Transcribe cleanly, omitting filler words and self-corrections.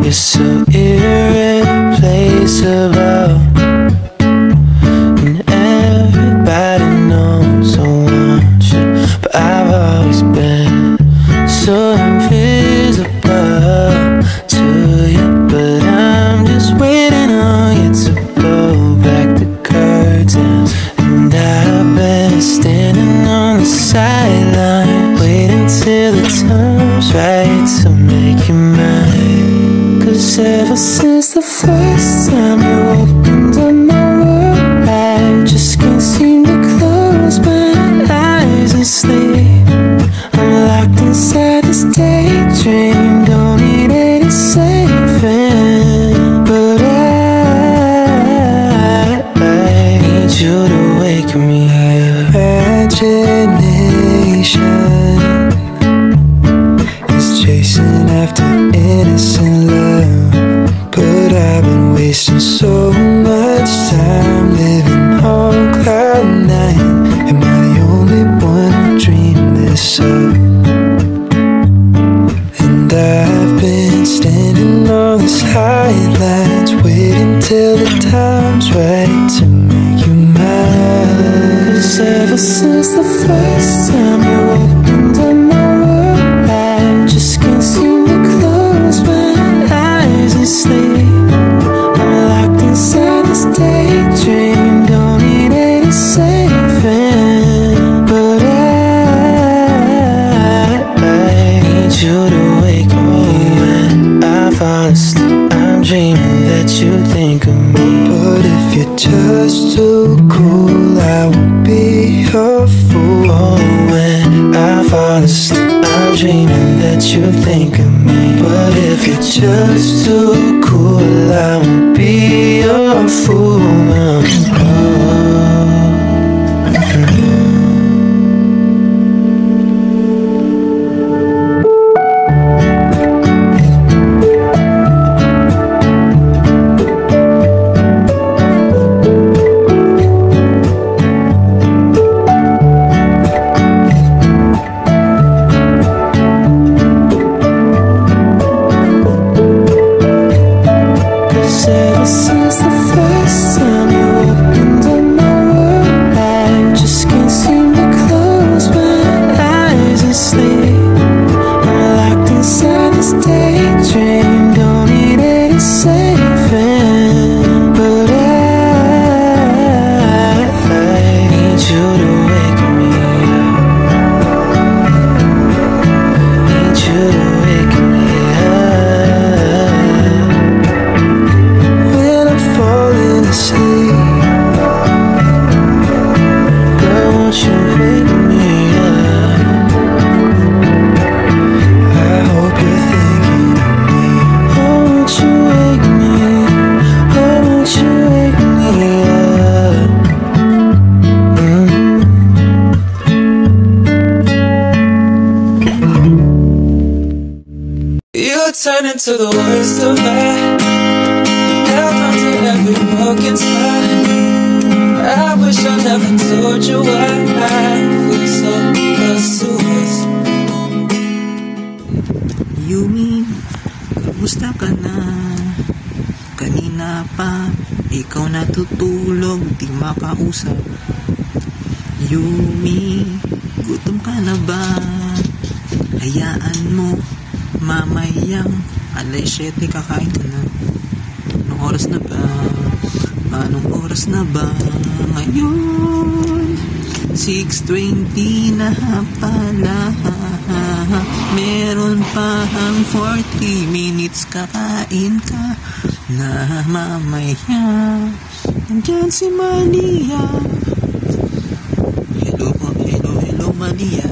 You're so irreplaceable, and everybody knows I want you, but I've always been so invisible to you. But I'm just waiting on you to pull back the curtains, and I've been standing on the sideline, waiting till the time's right to make you mine. 'Cause ever since the first time you opened up my world, I just can't seem to close my eyes and sleep. I'm locked inside this daydream, don't need any saving. But I need you to wake me up. Imagination is chasing after innocent love, but I've been wasting so much time living on cloud nine. Am I the only one who dreamed this up? And I've been standing on these highlights, waiting till the time's right to make you mine. 'Cause ever since the first time you opened up my world, I just can't seem to close my eyes and sleep. I'm locked inside this daydream, don't need any saving. But I need you to wake me when I fall asleep. I'm dreaming that you think of me, but if you're just too cool, I won't be a fool. Oh, when I fall asleep, I'm dreaming that you think of me, but if you're just too cool, I won't be a fool. Ever since the first time you opened up my world, I just can't seem to close my eyes and sleep. I'm locked inside this daydream, don't need any saving. But I need you to wake me up. Need you to wake me asleep. Girl, won't you wake me up? I hope you're thinking of me. Oh, won't you wake me? Oh, won't you wake me up? You turn into the worst of me, held on to every broken spot. I wish I never told you why I feel so close to us. Yumi, kamusta ka na? Kanina pa, ikaw natutulog, di makausap. Yumi, gutom ka na ba? Hayaan mo, mamayang alas 7 kakain ka na. Anong oras na ba? Anong oras na ba? Ngayon 6:20 na pala. Meron pang 40 minutes kakain ka na mamaya. Nandyan si Malia. Hello Malia.